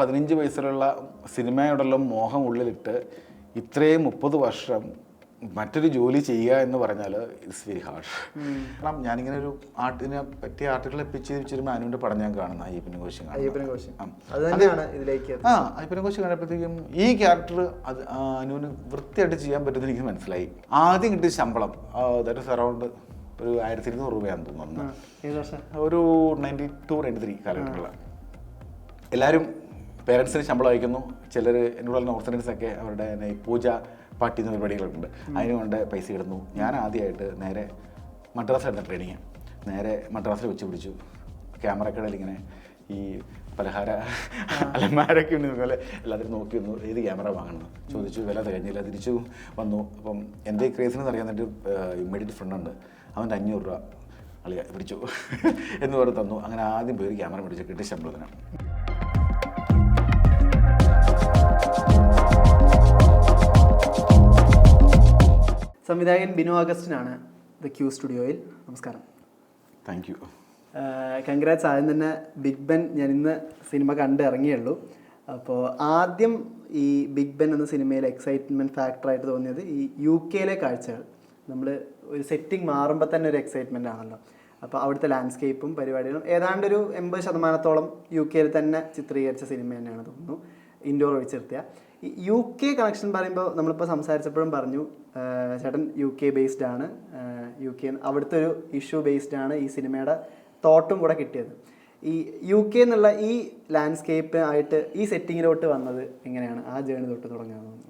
15 വയസ്സിലുള്ള സിനിമയോടുള്ള മോഹം ഉള്ളിലിട്ട് ഇത്രയും 30 വർഷം മറ്റൊരു ജോലി ചെയ്യുക എന്ന് പറഞ്ഞാൽ ഇറ്റ്സ് വെരി ഹാർഡ്. കാരണം ഞാനിങ്ങനെ ഒരു ആർട്ടിനെ പറ്റിയ ആർട്ടുകൾ പിച്ച് വെച്ചിരുമ്പോൾ അനുവിൻ്റെ പടം ഞാൻ കാണുന്ന അയ്യപ്പനും കോശം അയ്യപ്പനും കോശം കണ്ടപ്പോഴത്തേക്കും ഈ ക്യാരക്ടർ അത് അനുവിന് വൃത്തിയായിട്ട് ചെയ്യാൻ പറ്റുമെന്ന് എനിക്ക് മനസ്സിലായി. ആദ്യം കിട്ടിയ ശമ്പളം ദാറ്റ് ഇസ് അറൗണ്ട് ഒരു 1200 രൂപയാണെന്ന് തോന്നുന്നു. ഒരു 92-93 കാലഘട്ടത്തിലുള്ള എല്ലാവരും പേരൻസിന് ശമ്പളം അയക്കുന്നു. ചിലർ എന്നോടുള്ള ഓർത്തഡോക്സൊക്കെ അവരുടെ പൂജ പാർട്ടി എന്ന പരിപാടികളുണ്ട്, അതിന് കൊണ്ട് പൈസ ഇടുന്നു. ഞാൻ ആദ്യമായിട്ട് നേരെ മദ്രാസായിരുന്നു ട്രെയിനിങ്. നേരെ മദ്രാസിൽ വെച്ച് പിടിച്ചു. ക്യാമറക്കടയിൽ ഇങ്ങനെ ഈ പലഹാര അലമാരൊക്കെ ഉണ്ട് പോലെ എല്ലാവരും നോക്കി വന്നു. ഏത് ക്യാമറ വാങ്ങണം ചോദിച്ചു, വില തികഞ്ഞില്ല, തിരിച്ചു വന്നു. അപ്പം എൻ്റെ ക്രേസിനെന്ന് അറിയാൻ എൻ്റെ ഇമ്മീഡിയറ്റ് ഫ്രണ്ടുണ്ട്, അവൻ്റെ 500 രൂപ അളിയ പിടിച്ചു എന്ന് പറഞ്ഞ് തന്നു. അങ്ങനെ ആദ്യം പോയി ഒരു ക്യാമറ പിടിച്ചു കിട്ടിയ ശമ്പളത്തിന്. സംവിധായകൻ ബിനു അഗസ്റ്റിനാണ് ദ ക്യൂ സ്റ്റുഡിയോയിൽ. നമസ്കാരം. Thank you. കൺഗ്രാറ്റ്സ്. ആദ്യം തന്നെ ബിഗ് ബെൻ ഞാൻ ഇന്ന് സിനിമ കണ്ട് ഇറങ്ങിയുള്ളൂ. അപ്പോൾ ആദ്യം ഈ ബിഗ് ബെൻ എന്ന സിനിമയിലെ എക്സൈറ്റ്മെൻറ്റ് ഫാക്ടറായിട്ട് തോന്നിയത് ഈ UK കാഴ്ചകൾ. നമ്മൾ ഒരു സെറ്റിംഗ് മാറുമ്പോൾ തന്നെ ഒരു എക്സൈറ്റ്മെൻ്റ് ആണല്ലോ. അപ്പോൾ അവിടുത്തെ ലാൻഡ്സ്കേപ്പും പരിപാടികളും ഏതാണ്ടൊരു 80% UK തന്നെ ചിത്രീകരിച്ച സിനിമ തന്നെയാണ് തോന്നുന്നു, ഇൻഡോർ ഒഴിച്ചിരുത്തിയ. ഈ UK കണക്ഷൻ പറയുമ്പോൾ നമ്മളിപ്പോൾ സംസാരിച്ചപ്പോഴും പറഞ്ഞു ചേട്ടൻ UK ബേസ്ഡ് ആണ്. UK അവിടുത്തെ ഒരു ഇഷ്യൂ ബേസ്ഡ് ആണ് ഈ സിനിമയുടെ തോട്ടും കൂടെ കിട്ടിയത്. ഈ UK എന്നുള്ള ഈ ലാൻഡ്സ്കേപ്പ് ആയിട്ട് ഈ സെറ്റിങ്ങിലോട്ട് വന്നത് എങ്ങനെയാണ്? ആ ജേണി തൊട്ട് തുടങ്ങാൻ തോന്നുന്നു.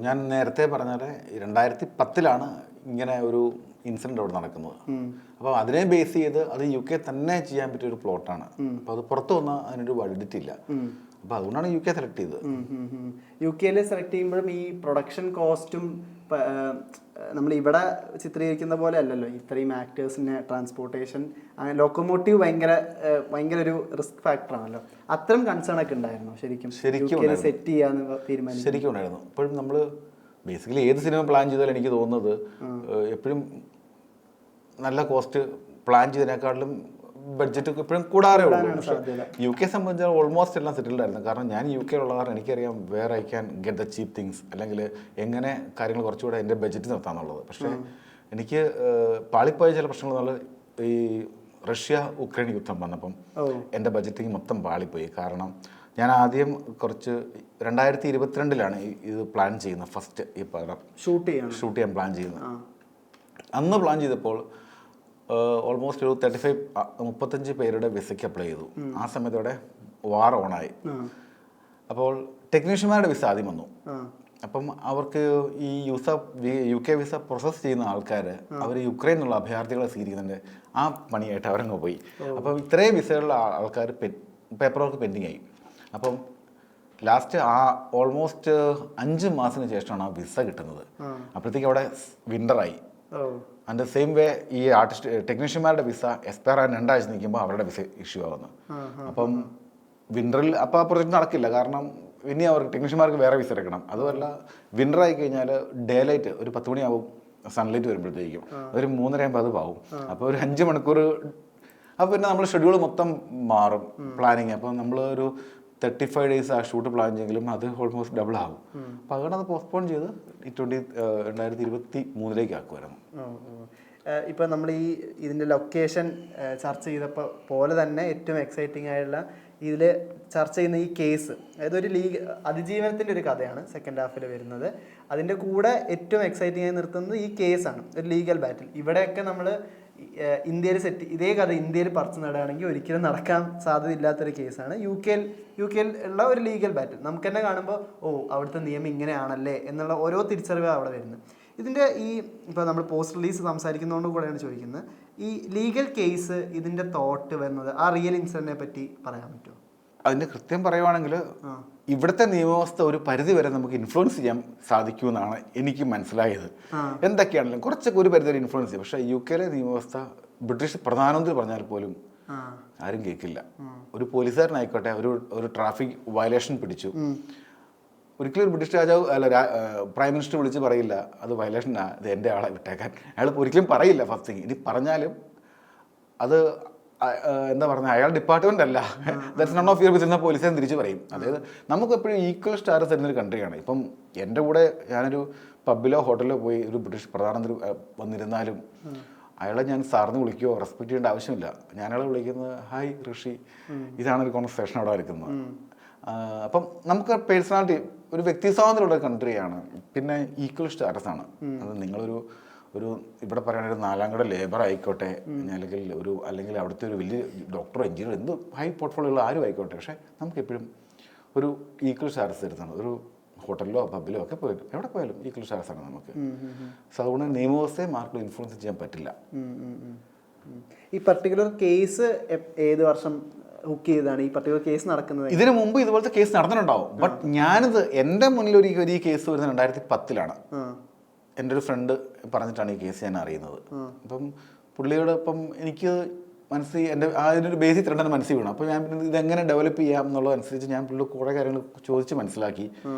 ഞാൻ നേരത്തെ പറഞ്ഞാൽ 2010 ഇങ്ങനെ ഒരു ഇൻസിഡൻറ്റ് അവിടെ നടക്കുന്നത്. അപ്പോൾ അതിനെ ബേസ് ചെയ്ത് അത് UK തന്നെ ചെയ്യാൻ പറ്റിയ ഒരു പ്ലോട്ടാണ്. അപ്പോൾ അത് പുറത്ത് വന്നാൽ അതിനൊരു വാലിഡിറ്റി ഇല്ല. അപ്പോൾ അതുകൊണ്ടാണ് UK സെലക്ട് ചെയ്തത്. UK സെലക്ട് ചെയ്യുമ്പോഴും ഈ പ്രൊഡക്ഷൻ കോസ്റ്റും നമ്മൾ ഇവിടെ ചിത്രീകരിക്കുന്ന പോലെ അല്ലല്ലോ. ഇത്രയും ആക്ടേഴ്സിനെ ട്രാൻസ്പോർട്ടേഷൻ, ലോക്കോമോട്ടീവ് ഭയങ്കര ഒരു റിസ്ക് ഫാക്ടറാണല്ലോ. അത്തരം കൺസേൺ ഒക്കെ ഉണ്ടായിരുന്നു ശരിക്കും സെറ്റ് ചെയ്യാന്ന് തീരുമാനിച്ചു? ശരിക്കും ഉണ്ടായിരുന്നു. ഇപ്പോഴും നമ്മൾ ബേസിക്കലി ഏത് സിനിമ പ്ലാൻ ചെയ്താലും എനിക്ക് തോന്നുന്നത് എപ്പോഴും നല്ല കോസ്റ്റ് പ്ലാൻ ചെയ്തതിനേക്കാളും ബഡ്ജറ്റ് എപ്പോഴും കൂടാറേ ഉള്ളൂ. പക്ഷേ UK സംബന്ധിച്ചാൽ ഓൾമോസ്റ്റ് എല്ലാം സെറ്റിൽഡ് ആയിരുന്നു. കാരണം ഞാൻ UK ഉള്ള കാരണം എനിക്കറിയാം where I can get the cheap things, അല്ലെങ്കിൽ എങ്ങനെ കാര്യങ്ങൾ കുറച്ചുകൂടെ എൻ്റെ ബഡ്ജറ്റ് നിർത്താമെന്നുള്ളത്. പക്ഷേ എനിക്ക് പാളിപ്പോയ ചില പ്രശ്നങ്ങൾ എന്നുള്ള ഈ റഷ്യ ഉക്രൈൻ യുദ്ധം വന്നപ്പം എൻ്റെ ബഡ്ജറ്റിങ് മൊത്തം പാളിപ്പോയി. കാരണം ഞാൻ ആദ്യം കുറച്ച് 2022 ഇത് പ്ലാൻ ചെയ്യുന്നത്. ഫസ്റ്റ് ഈ പടം ഷൂട്ട് ചെയ്യാൻ പ്ലാൻ ചെയ്യുന്നത്. അന്ന് പ്ലാൻ ചെയ്തപ്പോൾ ഓൾമോസ്റ്റ് ഒരു 35 പേരുടെ വിസയ്ക്ക് അപ്ലൈ ചെയ്തു. ആ സമയത്തോടെ വാർ ഓണായി. അപ്പോൾ ടെക്നീഷ്യന്മാരുടെ വിസ ആദ്യം വന്നു. അപ്പം അവർക്ക് ഈ UK വിസ പ്രോസസ്സ് ചെയ്യുന്ന ആൾക്കാർ അവർ യുക്രൈൻ എന്നുള്ള അഭയാർത്ഥികളെ സ്വീകരിക്കുന്നുണ്ട്. ആ പണിയായിട്ട് അവരങ്ങ് പോയി. അപ്പം ഇത്രയും വിസയുള്ള ആൾക്കാർ പേപ്പർ വർക്ക് പെൻഡിങ് ആയി. അപ്പം ലാസ്റ്റ് ഓൾമോസ്റ്റ് 5 മാസത്തിന് ശേഷമാണ് ആ വിസ കിട്ടുന്നത്. അപ്പോഴത്തേക്ക് അവിടെ വിൻ്ററായി. ആൻഡ് സെയിം വേ ഈ ടെക്നീഷ്യന്മാരുടെ വിസ എക്സ്പയർ ആകാൻ 2 ആഴ്ച നിൽക്കുമ്പോൾ അവരുടെ വിസ ഇഷ്യൂ ആവുന്നു. അപ്പം വിൻ്ററിൽ അപ്പോൾ ആ പ്രൊജക്റ്റ് നടക്കില്ല. കാരണം ഇനി അവർക്ക് ടെക്നീഷ്യന്മാർക്ക് വേറെ വിസ എടുക്കണം. അതുമല്ല വിൻ്ററായി കഴിഞ്ഞാൽ ഡേ ലൈറ്റ് ഒരു 10 മണിയാവും സൺലൈറ്റ് വരുമ്പോഴത്തേക്കും, ഒരു 3:30 അത് പാവും. അപ്പോൾ ഒരു 5 മണിക്കൂർ. അപ്പോൾ പിന്നെ നമ്മൾ ഷെഡ്യൂൾ മൊത്തം മാറും പ്ലാനിങ്. അപ്പോൾ നമ്മൾ ഒരു 35 ഡേയ്സ് ആ ഷൂട്ട് പ്ലാൻ ചെയ്യെങ്കിലും അത് ഓൾമോസ്റ്റ് ഡബിൾ ആകും. അപ്പോൾ അതുകൊണ്ട് അത് പോസ്റ്റ്പോൺ ചെയ്ത് 2023 ആക്കുമായിരുന്നു. ഇപ്പം നമ്മൾ ഇതിൻ്റെ ലൊക്കേഷൻ ചർച്ച ചെയ്തപ്പോൾ പോലെ തന്നെ ഏറ്റവും എക്സൈറ്റിംഗ് ആയിട്ടുള്ള ഇതിൽ ചർച്ച ചെയ്യുന്ന ഈ കേസ്, അതായത് ഒരു അതിജീവനത്തിൻ്റെ ഒരു കഥയാണ് സെക്കൻഡ് ഹാഫിൽ വരുന്നത്. അതിൻ്റെ കൂടെ ഏറ്റവും എക്സൈറ്റിംഗ് ആയി നിർത്തുന്നത് ഈ കേസാണ്, ഒരു ലീഗൽ ബാറ്റിൽ. ഇവിടെയൊക്കെ നമ്മൾ ഇന്ത്യയിൽ ഇതേ കഥ ഇന്ത്യയിൽ പറിച്ചു നടുകയാണെങ്കിൽ ഒരിക്കലും നടക്കാൻ സാധ്യതയില്ലാത്തൊരു കേസാണ്. യു കെയിൽ ഉള്ള ഒരു ലീഗൽ ബാറ്റിൽ നമുക്ക് തന്നെ കാണുമ്പോൾ അവിടുത്തെ നിയമം ഇങ്ങനെയാണല്ലേ എന്നുള്ള ഓരോ തിരിച്ചറിവാണ് അവിടെ വരുന്നത്. ഇതിൻ്റെ ഇപ്പോൾ നമ്മൾ പോസ്റ്റ് റിലീസ് സംസാരിക്കുന്നതുകൊണ്ട് കൂടെയാണ് ചോദിക്കുന്നത്, ഈ ലീഗൽ കേസ് ഇതിൻ്റെ തോട്ട് വരുന്നത് ആ റിയൽ ഇൻസിഡൻറ്റിനെ പറ്റി പറയാൻ പറ്റുമോ? അതിൻ്റെ കൃത്യം പറയുവാണെങ്കിൽ ഇവിടുത്തെ നിയമവ്യവസ്ഥ ഒരു പരിധി വരെ നമുക്ക് ഇൻഫ്ലുവൻസ് ചെയ്യാൻ സാധിക്കുമെന്നാണ് എനിക്ക് മനസ്സിലായത്. എന്തൊക്കെയാണെങ്കിലും കുറച്ചൊക്കെ ഒരു പരിധി വരെ ഇൻഫ്ലുവൻസ് ചെയ്യും. പക്ഷേ UK നിയമവ്യവസ്ഥ ബ്രിട്ടീഷ് പ്രധാനമന്ത്രി പറഞ്ഞാൽ പോലും ആരും കേൾക്കില്ല. ഒരു പോലീസുകാരനായിക്കോട്ടെ ഒരു ട്രാഫിക് വയലേഷൻ പിടിച്ചു, ഒരിക്കലും ഒരു ബ്രിട്ടീഷ് രാജാവ് പ്രൈം മിനിസ്റ്റർ വിളിച്ച് പറയില്ല അത് വയലേഷനാണ്, ഇത് എൻ്റെ ആളെ വിട്ടേക്കാൻ. അയാൾ ഒരിക്കലും പറയില്ല ഫസ്റ്റ് തിങ്. ഇനി പറഞ്ഞാലും അത് എന്താ പറയുക, അയാൾ ഡിപ്പാർട്ട്മെന്റ് അല്ല, that's none of your business പോലീസിനെ തിരിച്ച് പറയും. അതായത് നമുക്ക് എപ്പോഴും ഈക്വൽ സ്റ്റാറ്റസ് തരുന്നൊരു കൺട്രിയാണ്. ഇപ്പം എൻ്റെ കൂടെ ഞാനൊരു പബ്ബിലോ ഹോട്ടലിലോ പോയി ഒരു ബ്രിട്ടീഷ് പ്രധാനമന്ത്രി വന്നിരുന്നാലും അയാളെ ഞാൻ സാറിന് വിളിക്കുകയോ റെസ്പെക്ട് ചെയ്യേണ്ട ആവശ്യമില്ല. ഞാൻ അയാളെ വിളിക്കുന്നത് ഹായ് ഋഷി, ഇതാണ് ഒരു കോൺവെർസേഷൻ അവിടെ ഇരിക്കുന്നത്. അപ്പം നമുക്ക് പേഴ്സണാലിറ്റി, ഒരു വ്യക്തി സ്വാതന്ത്ര്യമുള്ള കൺട്രിയാണ്. പിന്നെ ഈക്വൽ സ്റ്റാറ്റസ് ആണ്. അത് നിങ്ങളൊരു ഇവിടെ പറയുകയാണെങ്കിൽ ഒരു 4ാം ഗ്രേഡ് ലേബർ ആയിക്കോട്ടെ, അല്ലെങ്കിൽ അവിടുത്തെ ഒരു വലിയ ഡോക്ടർ, എഞ്ചിനീയർ, എന്ത് ഹൈ പോർട്ട്ഫോളിയോ ഉള്ള ആരും ആയിക്കോട്ടെ, പക്ഷേ നമുക്ക് എപ്പോഴും ഒരു ഈക്വൽ സ്റ്റാറ്റസ് തരുന്നതാണ്. ഒരു ഹോട്ടലിലോ പബ്ബിലോ ഒക്കെ പോയിട്ട് എവിടെ പോയാലും ഈക്വൽ സ്റ്റാറ്റസ് ആണ് നമുക്ക്. സോ അതുകൊണ്ട് നിയമവ്യവസ്ഥയെ മാർക്കിൽ ഇൻഫ്ലുവൻസ് ചെയ്യാൻ പറ്റില്ല. ഈ പർട്ടിക്കുലർ കേസ് ഏത് വർഷം ഹുക്ക് ചെയ്താണ് ഈ പർട്ടിക്കുലർ കേസ് നടക്കുന്നത്? ഇതിനു മുമ്പ് ഇതുപോലത്തെ കേസ് നടന്നിട്ടുണ്ടാവും. ബട്ട് ഞാനിത് എൻ്റെ മുന്നിൽ ഒരു കേസ് വരുന്നത് 2010-ലാണ്. എൻ്റെ ഒരു ഫ്രണ്ട് പറഞ്ഞിട്ടാണ് ഈ കേസ് ഞാൻ അറിയുന്നത്. അപ്പം പുള്ളിയോട് ഇപ്പം എനിക്ക് മനസ്സിൽ എൻ്റെ അതിനൊരു ബേസിക് ത്രെഡ് മനസ്സിൽ വീണു. അപ്പോൾ ഞാൻ ഇതെങ്ങനെ ഡെവലപ്പ് ചെയ്യാം എന്നുള്ളതനുസരിച്ച് ഞാൻ പുള്ളി കുറേ കാര്യങ്ങൾ ചോദിച്ച് മനസ്സിലാക്കി.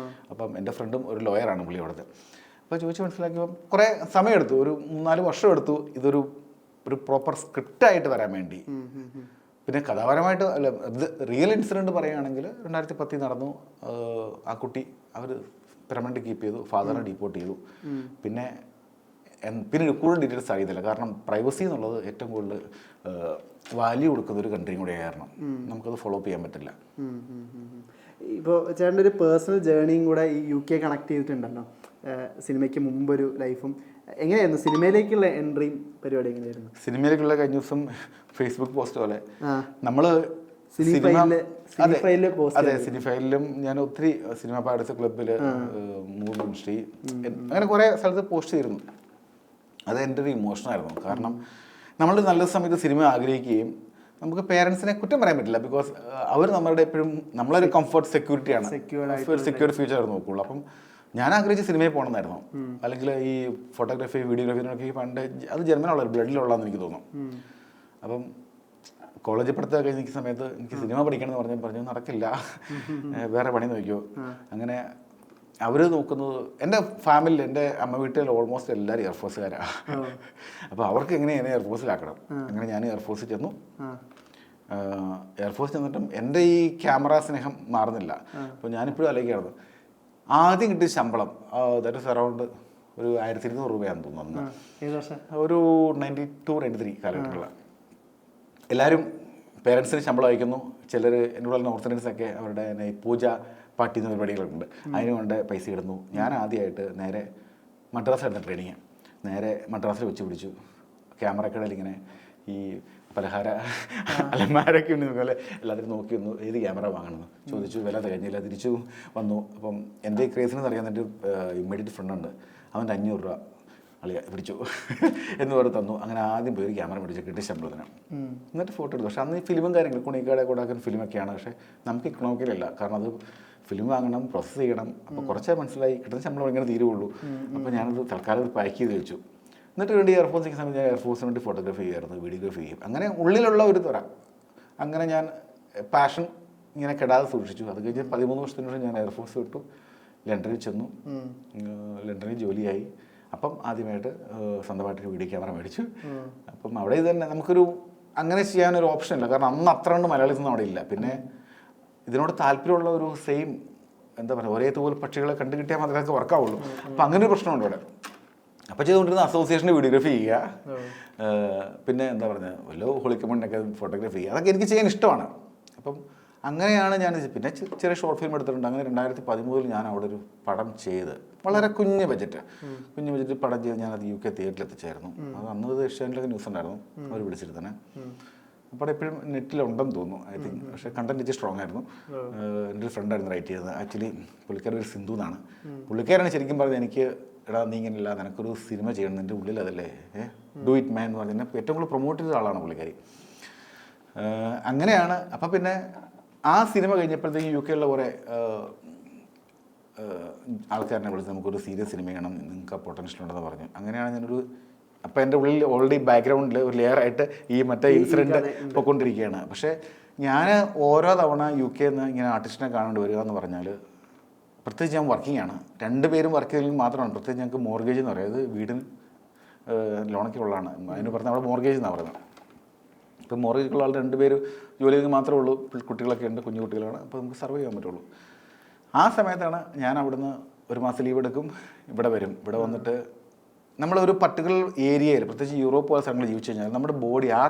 അപ്പം എൻ്റെ ഫ്രണ്ടും ഒരു ലോയറാണ് പുള്ളി അവിടുത്തെ. അപ്പോൾ ചോദിച്ച് മനസ്സിലാക്കിയപ്പം കുറേ സമയമെടുത്തു, ഒരു 3-4 വർഷം എടുത്തു ഇതൊരു പ്രോപ്പർ സ്ക്രിപ്റ്റായിട്ട് വരാൻ വേണ്ടി. പിന്നെ കഥാപരമായിട്ട് അല്ല, റിയൽ ഇൻസിഡൻറ്റ് പറയുകയാണെങ്കിൽ 2010 നടന്നു. ആ കുട്ടി അവർ പെർമനന്റ് കീപ്പ് ചെയ്തു, ഫാദറിനെ ഡീപ്പോർട്ട് ചെയ്തു. പിന്നെ കൂടുതൽ ഡീറ്റെയിൽസ് അറിയത്തില്ല, കാരണം പ്രൈവസി എന്നുള്ളത് ഏറ്റവും കൂടുതൽ വാല്യൂ കൊടുക്കുന്ന ഒരു കൺട്രിയും കൂടെ കാരണം നമുക്കത് ഫോളോ അപ്പ് ചെയ്യാൻ പറ്റില്ല. ഇപ്പോൾ ചേട്ടൻ്റെ ഒരു പേഴ്സണൽ ജേർണിയും കൂടെ ഈ UK കണക്ട് ചെയ്തിട്ടുണ്ടല്ലോ, സിനിമയ്ക്ക് മുമ്പൊരു ലൈഫും. എങ്ങനെയായിരുന്നു സിനിമയിലേക്കുള്ള എൻട്രിയും പരിപാടി എങ്ങനെയായിരുന്നു? സിനിമയിലേക്കുള്ള കഴിഞ്ഞ ദിവസം ഫേസ്ബുക്ക് പോസ്റ്റ് പോലെ നമ്മള് അതെ, സിനിഫൈലിലും ഞാൻ ഒത്തിരി സിനിമ പാടസ് ക്ലബില്, മൂവി ഇൻഡസ്ട്രി, അങ്ങനെ കുറെ സ്ഥലത്ത് പോസ്റ്റ് ചെയ്തിരുന്നു. അത് എൻ്റെ ഒരു ഇമോഷനായിരുന്നു. കാരണം നമ്മൾ നല്ല സമയത്ത് സിനിമ ആഗ്രഹിക്കുകയും നമുക്ക് പേരൻസിനെ കുറ്റം പറയാൻ പറ്റില്ല. ബിക്കോസ് അവർ നമ്മളുടെ എപ്പോഴും നമ്മളൊരു കംഫർട്ട് സെക്യൂരിറ്റിയാണ്, സെക്യൂർ ഫ്യൂച്ചർ നോക്കുള്ളൂ. അപ്പം ഞാൻ ആഗ്രഹിച്ച സിനിമയിൽ പോകണമെന്നായിരുന്നു. അല്ലെങ്കിൽ ഈ ഫോട്ടോഗ്രാഫി, വീഡിയോഗ്രാഫിനൊക്കെ പണ്ട് അത് ജന്മനുള്ള ബ്ലഡിലുള്ളതെന്ന് എനിക്ക് തോന്നും. അപ്പം കോളേജിൽ പഠിത്തം കഴിഞ്ഞ സമയത്ത് എനിക്ക് സിനിമ പഠിക്കണം എന്ന് പറഞ്ഞു നടക്കില്ല, വേറെ പണി നോക്കിയോ. അങ്ങനെ അവർ നോക്കുന്നത്, എൻ്റെ ഫാമിലിയിൽ എൻ്റെ അമ്മ വീട്ടിൽ ഓൾമോസ്റ്റ് എല്ലാവരും എയർഫോഴ്സുകാരാണ്. അപ്പോൾ അവർക്ക് എങ്ങനെയാണ് എയർഫോഴ്സിലാക്കണം. അങ്ങനെ ഞാൻ എയർഫോഴ്സിൽ ചെന്നു. എയർഫോഴ്സ് ചെന്നിട്ടും എൻ്റെ ഈ ക്യാമറ സ്നേഹം മാറുന്നില്ല. അപ്പോൾ ഞാനിപ്പോഴും ആലോചിക്കുകയാണ്, ആദ്യം കിട്ടിയ ശമ്പളം ദാറ്റ് ഇസ് അറൗണ്ട് ഒരു 1200 രൂപയാണെന്ന് തോന്നുന്നു. ഒരു 92-93 കാലഘട്ടങ്ങളിൽ എല്ലാവരും പേരൻസിന് ശമ്പളം അയക്കുന്നു. ചിലർ എന്നോട് നോർത്ത് ഇന്ത്യൻസൊക്കെ അവരുടെ പൂജ പാർട്ടി എന്ന പരിപാടികളുണ്ട്, അതിന് കൊണ്ട് പൈസ ഇടുന്നു. ഞാൻ ആദ്യമായിട്ട് നേരെ മദ്രാസായിരുന്നു ട്രെയിനിങ്. നേരെ മദ്രാസിൽ വെച്ച് പിടിച്ചു. ക്യാമറക്കടയിൽ ഇങ്ങനെ ഈ പലഹാര അലമാരൊക്കെ ഉണ്ട്, അതുപോലെ എല്ലാവരും നോക്കി വന്നു ഏത് ക്യാമറ വാങ്ങണമെന്ന് ചോദിച്ചു. വില തികഞ്ഞില്ല, തിരിച്ചു വന്നു. അപ്പം എൻ്റെ ക്രേസിനെന്ന് അറിയാൻ എൻ്റെ ഇമ്മീഡിയറ്റ് ഫ്രണ്ടുണ്ട്, അവൻ്റെ 500 രൂപ അളിയ പിടിച്ചു എന്ന് പറഞ്ഞ് തന്നു. അങ്ങനെ ആദ്യം പോയി ഒരു ക്യാമറ മേടിച്ചു, കിട്ടിയ ശമ്പളത്തിന്. എന്നിട്ട് ഫോട്ടോ എടുത്തു. പക്ഷെ അന്ന് ഈ ഫിലിമും കാര്യങ്ങൾ കുണിക്കാടെ കൂടാക്കുന്ന ഫിലിമൊക്കെയാണ്. പക്ഷേ നമുക്ക് ഇക്കണോമിക്കലല്ല, കാരണം അത് ഫിലിം വാങ്ങണം, പ്രോസസ്സ് ചെയ്യണം. അപ്പോൾ കുറച്ചേ മനസ്സിലായി കിട്ടുന്ന ശമ്പളം ഇങ്ങനെ തീരുള്ളൂ. അപ്പോൾ ഞാനത് തൽക്കാലം പാക്ക് ചെയ്ത് വെച്ചു. എന്നിട്ട് വേണ്ടി എയർഫോഴ്സിന് സമയത്ത് ഞാൻ എയർഫോഴ്സിന് വേണ്ടി ഫോട്ടോഗ്രാഫി ചെയ്യായിരുന്നു, വീഡിയോഗ്രാഫി ചെയ്യും. അങ്ങനെ ഉള്ളിലുള്ള ഒരു തുറ, അങ്ങനെ ഞാൻ പാഷൻ ഇങ്ങനെ കെടാതെ സൂക്ഷിച്ചു. അത് കഴിഞ്ഞ് 13 വർഷത്തിന് ശേഷം ഞാൻ എയർഫോഴ്സ് വിട്ടു, ലണ്ടനിൽ ചെന്നു. ലണ്ടനിൽ ജോലിയായി. അപ്പം ആദ്യമായിട്ട് സ്വന്തമായിട്ടൊരു വീഡിയോ ക്യാമറ മേടിച്ചു. അപ്പം അവിടെ ഇത് തന്നെ നമുക്കൊരു അങ്ങനെ ചെയ്യാനൊരു ഓപ്ഷൻ ഇല്ല, കാരണം അന്ന് അത്ര കൊണ്ട് മലയാളീസൊന്നും അവിടെ ഇല്ല. പിന്നെ ഇതിനോട് താല്പര്യമുള്ള ഒരു സെയിം എന്താ പറയുക, ഒരേ തോൽ പക്ഷികളെ കണ്ടു കിട്ടിയാൽ മാത്രമേ അത് വർക്കാവുള്ളൂ. അപ്പം അങ്ങനെ ഒരു പ്രശ്നമുണ്ട് ഇവിടെ. അപ്പോൾ ചെയ്തുകൊണ്ടിരുന്ന അസോസിയേഷൻ്റെ വീഡിയോഗ്രാഫി ചെയ്യുക, പിന്നെ എന്താ പറയുക വല്ലോ ഹോളിക്കമണിനൊക്കെ ഫോട്ടോഗ്രാഫി ചെയ്യുക, അതൊക്കെ എനിക്ക് ചെയ്യാൻ ഇഷ്ടമാണ്. അപ്പം അങ്ങനെയാണ് ഞാൻ. പിന്നെ ചെറിയ ഷോർട്ട് ഫിലിം എടുത്തിട്ടുണ്ട്. അങ്ങനെ 2013 ഞാൻ അവിടെ ഒരു പടം ചെയ്ത്, വളരെ കുഞ്ഞ് ബജറ്റ് പടം ചെയ്ത് ഞാനത് UK തിയേറ്ററിൽ എത്തിച്ചായിരുന്നു. അത് അന്നത് ഏഷ്യാനിലൊക്കെ ന്യൂസ് ഉണ്ടായിരുന്നു, അവർ വിളിച്ചിരുത്തന്നെ. അപ്പോൾ എപ്പോഴും നെറ്റിലുണ്ടെന്ന് തോന്നുന്നു, ഐ തിങ്ക്. പക്ഷേ കണ്ടന്റ് ഇച്ചിരി സ്ട്രോങ് ആയിരുന്നു. എൻ്റെ ഒരു ഫ്രണ്ടായിരുന്നു റൈറ്റ് ചെയ്തത്. ആക്ച്വലി പുള്ളിക്കാരൻ ഒരു സിന്ധു എന്നാണ്. പുള്ളിക്കാരാണ് ശരിക്കും പറഞ്ഞത് എനിക്ക്, എടാ നീ ഇങ്ങനെയല്ല, നിനക്കൊരു സിനിമ ചെയ്യണം, നിൻ്റെ ഉള്ളിൽ അതല്ലേ, ഡു ഇറ്റ് മാൻ എന്ന് പറഞ്ഞാൽ ഏറ്റവും കൂടുതൽ പ്രൊമോട്ട് ചെയ്ത ആളാണ് പുള്ളിക്കാരി. അങ്ങനെയാണ്. അപ്പം പിന്നെ ആ സിനിമ കഴിഞ്ഞപ്പോഴത്തേക്കും UK കുറേ ആൾക്കാരനെ വിളിച്ച് നമുക്കൊരു സീരിയസ് സിനിമ ചെയ്യണം, നിങ്ങൾക്ക് പൊട്ടൻഷ്യൽ ഉണ്ടെന്ന് പറഞ്ഞു. അങ്ങനെയാണ് ഞാനൊരു, അപ്പം എൻ്റെ ഉള്ളിൽ ഓൾറെഡി ബാക്ക്ഗ്രൗണ്ടിൽ ഒരു ലെയറായിട്ട് ഈ മറ്റേ ഇൻസിഡൻറ്റ് പൊയ്ക്കൊണ്ടിരിക്കുകയാണ്. പക്ഷേ ഞാൻ ഓരോ തവണ UK ഇങ്ങനെ ആർട്ടിസ്റ്റിനെ കാണേണ്ടി വരിക എന്ന് പറഞ്ഞാൽ, പ്രത്യേകിച്ച് ഞാൻ വർക്കിംഗ് ആണ്, 2 പേരും വർക്ക് ചെയ്തെങ്കിൽ മാത്രമാണ്. പ്രത്യേകിച്ച് ഞങ്ങൾക്ക് മോർഗേജ് എന്ന് പറയുന്നത് വീടിന് ലോണൊക്കെ ഉള്ളതാണ്, അതിന് പറഞ്ഞാൽ അവിടെ മോർഗേജ് എന്നാണ് പറയുന്നത്. ഇപ്പം മോറേജുള്ള ആൾ 2 പേര് ജോലി ചെയ്ത് മാത്രമേ ഉള്ളൂ, കുട്ടികളൊക്കെ ഉണ്ട്, കുഞ്ഞു കുട്ടികളാണ്. അപ്പോൾ നമുക്ക് സർവൈവ് ചെയ്യാൻ പറ്റുള്ളൂ. ആ സമയത്താണ് ഞാൻ അവിടുന്ന് 1 മാസം ലീവ് എടുക്കും, ഇവിടെ വരും. ഇവിടെ വന്നിട്ട് നമ്മളൊരു പർട്ടിക്കുലർ ഏരിയയിൽ, പ്രത്യേകിച്ച് യൂറോപ്പ് പോലെ സ്ഥലങ്ങളിൽ ജീവിച്ചു കഴിഞ്ഞാൽ നമ്മുടെ ബോഡി ആ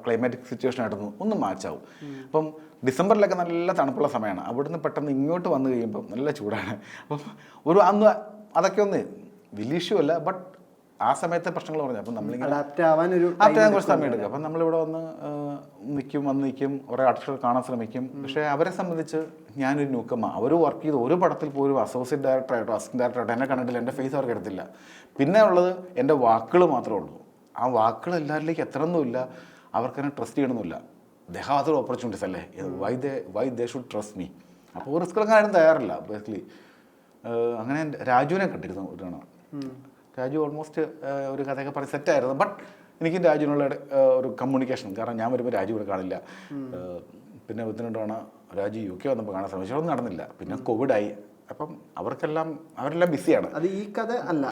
ക്ലൈമാറ്റിക് സിറ്റുവേഷനായിട്ടൊന്ന് ഒന്ന് മാച്ചാവും. അപ്പം ഡിസംബറിലൊക്കെ നല്ല തണുപ്പുള്ള സമയമാണ്. അവിടുന്ന് പെട്ടെന്ന് ഇങ്ങോട്ട് വന്നു കഴിയുമ്പം നല്ല ചൂടാണ്. അപ്പം അന്ന് അതൊക്കെ ഒന്ന് വലിയ ഇഷ്യൂ അല്ല, ബട്ട് ആ സമയത്തെ പ്രശ്നങ്ങൾ പറഞ്ഞു. അപ്പം നമ്മളിങ്ങനെ അഡാപ്റ്റ് ആവാൻ കുറച്ച് സമയം എടുക്കും. അപ്പം നമ്മളിവിടെ വന്ന് നിൽക്കും, കുറേ ആർട്ടിസ്റ്റുകൾ കാണാൻ ശ്രമിക്കും. പക്ഷേ അവരെ സംബന്ധിച്ച് ഞാനൊരു ന്യൂക്കമ്മ. അവർ വർക്ക് ചെയ്ത് ഒരു പടത്തിൽ പോലും അസോസിയേറ്റ് ഡയറക്ടറായിട്ടോ അസിസ്റ്റന്റ് ഡയറക്ടറായിട്ടോ എന്നെ കണ്ടിട്ടില്ല, എൻ്റെ ഫേസ് അവർക്ക് എടുത്തില്ല. പിന്നെ ഉള്ളത് എൻ്റെ വാക്കുകൾ മാത്രമേ ഉള്ളൂ. ആ വാക്കുകൾ എല്ലാവരിലേക്ക് എത്തണമെന്നില്ല, അവർക്കെന്നെ ട്രസ്റ്റ് ചെയ്യണമെന്നില്ല. ദേ ഹാവ് അതർ ഓപ്പർച്യൂണിറ്റീസ് അല്ലേ, why they should trust me. അപ്പോൾ റിസ്ക് എടുക്കാൻ ആരും തയ്യാറില്ല ബേസിക്കലി. അങ്ങനെ രാജുവിനെ കണ്ടിരുന്നു ഒരു തവണ. രാജു ഓൾമോസ്റ്റ് ഒരു കഥയൊക്കെ പറഞ്ഞ് സെറ്റായിരുന്നു. ബട്ട് എനിക്ക് രാജുവിനുള്ള ഒരു കമ്മ്യൂണിക്കേഷൻ, കാരണം ഞാൻ വരുമ്പോൾ രാജു ഇവിടെ കാണില്ല. പിന്നെ 1-2 തവണ രാജു UK വന്നപ്പോൾ കാണാൻ ശ്രമിച്ചു, അതൊന്നും നടന്നില്ല. പിന്നെ കോവിഡായി. അപ്പം അവരെല്ലാം ബിസിയാണ്. അത് ഈ കഥയല്ല,